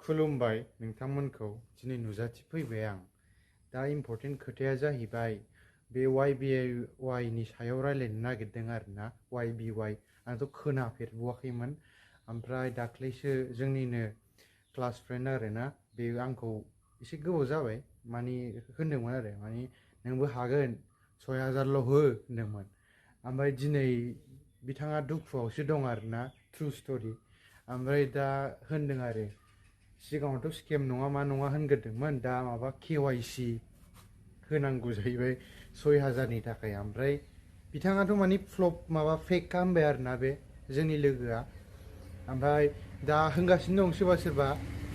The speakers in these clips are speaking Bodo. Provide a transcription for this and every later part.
खुलुमबाय नोंथांमोनखौ दिनै नुजाथिफैबाय आं दा इम्पर्टेन्ट खोथाया जाहैबाय बे YBY नि सायाव रायलायनो नागिरदों आरोना YBY आंथ' खोनाफेरबावाखैमोन ओमफ्राय दाख्लैसो जोंनिनो क्लास फ्रेन्ड आरोना बे आंखौ एसे गोबाव जाबाय माने होनदोंमोन आरो माने नोंबो हागोन 6000ल' हो होनदोंमोन ओमफ्राय दिनै बिथाङा दुखुआवसो दं आरोना ट्रु स्ट'रि ओमफ्राय दा होनदों आरो सिगाङावथ' स्केम नङा मा नङा होनग्रोदोंमोन दा माबा KYC होनांगौ जाहैबाय 6000नि थाखाय ओमफ्राय बिथाङाथ' माने फ्लप माबा फेक खालामबाय आरोना बे जोंनि लोगोआ ओमफ्राय दा होनगासिनो दं सोरबा सोरबा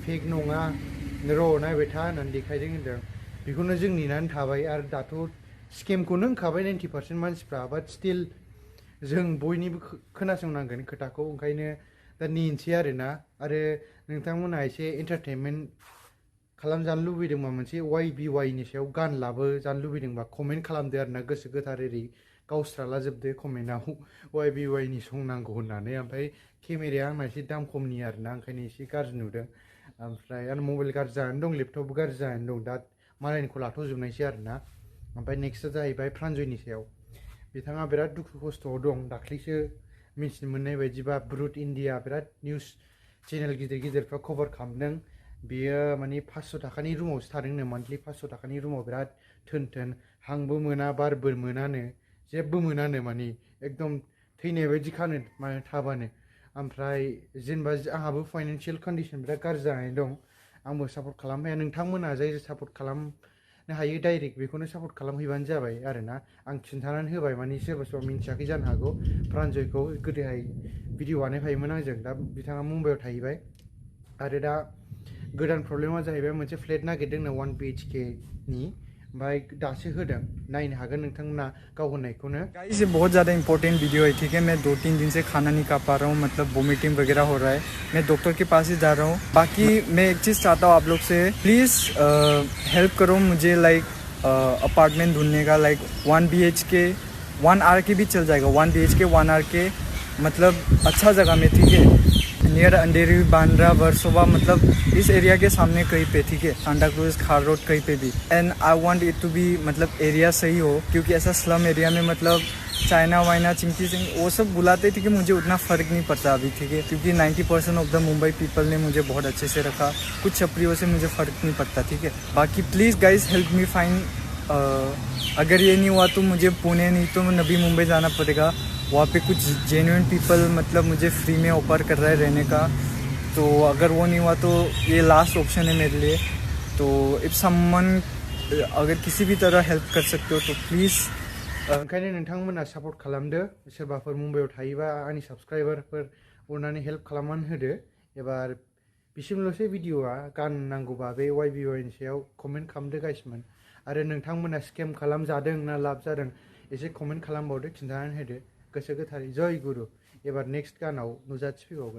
फेक नङा र' नायबाय था होननानै देखायदों होनदों बेखौनो जों नेनानै थाबाय आरो दाथ' स्केमखौनो होनखाबाय 90% मानसिफ्रा बाट स्टिल जों बयनिबो खोनासंनांगोन खोथाखौ ओंखायनो दा नेनोसै आरोना आरो नोंथांमोना एसे एन्टारटेनमेन्ट खालामजानो लुबैदोंबा मोनसे YBY नि सायाव गान लाबोजानो लुबैदोंबा कमेन्ट खालामदो आरोना गोसो गोथार एरै गावस्रालाजोबदो कमेन्टआव YBY नि सं नांगौ होननानै ओमफ्राय केमेराया आंना एसे दाम खमनि आरोना ओंखायनो एसे गाज्रि नुदों ओमफ्राय आरो मबाइल गाज्रि जानानै दं लेपटप गाज्रि जानानै दं दा मालायनिखौ लाथ'जोबनायसै आरोना ओमफ्राय नेक्स्टआ जाहैबाय प्रान्जयनि सायाव बिथाङा बिराद दुखु खस्थ'आव दं दाख्लैसो मिथिनो मोननाय बायदिबा ब्रुट इन्डिया बिराद निउस चेनेल गिदिर गिदिरफ्रा कभार खालामदों बेयो माने 500 थाखानि रुमावसो थादोंनो मान्थलि 500 थाखानि रुमाव बिराद थोन थोन हांबो मोना बारबो मोनानो जेबो मोनानो माने एकदम थैनाय बायदि खानो माने थाबानो ओमफ्राय जेनेबा आंहाबो फाइनान्सियेल कन्डिसन बिराद गाज्रि जानानै दं आंबो सापर्ट खालामनो हाया नोंथांमोना जाय सापर्ट खालामनो हायो डाइरेक्ट बेखौनो सापर्ट खालामहैबानो जाबाय आरोना आं खिन्थानानै होबाय माने सोरबा सोरबा मिन्थियाखै जानो हागौ प्रान्जयखौ गोदोहाय भिडिअ बानायफायोमोन आंजों दा बिथाङा मुम्बाइआव थाहैबाय आरो दा गोदान प्रब्लेमा जाहैबाय मोनसे फ्लेट नागिरदोंनो 1 BHK नि ओमफ्राय दासो होदों नायनो हागोन नोंथांमोना गाव होनायखौनो गाइस ये बहुत ज़्यादा इंपॉर्टेंट वीडियो है ठीक है मैं 2-3 दिन से खाना नहीं खा पा रहा हूँ मतलब वोमिटिंग वगैरह हो रहा है मैं डॉक्टर के पास ही जा रहा हूँ बाकी मैं एक चीज़ चाहता हूँ आप लोग से प्लीज़ हेल्प करो मुझे लाइक अपार्टमेंट ढूंढने का लाइक 1 BHK 1 RK भी चल जाएगा 1 BHK 1 RK मतलब अच्छा जगह में ठीक है नियर अंधेरी बांद्रा वर्सोवा मतलब इस एरिया के सामने कहीं पे ठीक है सांता क्रूज खार रोड कहीं पे भी and I want it to be मतलब एरिया सही हो क्योंकि ऐसा स्लम एरिया में मतलब चाइना वाइना चिंकी सिंह वो सब बुलाते थे कि मुझे उतना फ़र्क नहीं पड़ता अभी ठीक है क्योंकि 90% ऑफ द मुंबई पीपल ने मुझे बहुत अच्छे से रखा कुछ छपरियों से मुझे फ़र्क नहीं पड़ता ठीक है बाकी please guys help me find अगर ये नहीं हुआ तो मुझे पुणे नहीं तो नबी मुंबई जाना पड़ेगा वहाँ पे कुछ जेन्युइन पीपल मतलब मुझे फ्री में ऑफर कर रहा है रहने का तो अगर वो नहीं हुआ तो ये लास्ट ऑप्शन है मेरे लिए तो इफ समवन अगर किसी भी तरह हेल्प कर सकते हो तो प्लीज़ ओंखायनो नोंथांमोना सापर्ट खालामदो सोरबाफोर मुम्बाइआव थायोबा आंनि साबस्क्राइबारफोर अननानै हेल्प खालामनानै होदो एबार बिसिमल'सै भिडिअआ गान नांगौबा बे YBY नि सायाव कमेन्ट खालामदो गाइसमोन आरो नोंथांमोना स्केम खालामजादों ना लाब जादों एसे कमेन्ट खालामबावदो खिन्थानानै होदो गोसो गोथारै जय गुरु एबार नेक्स्ट गानाव नुजाथिफैबावगोन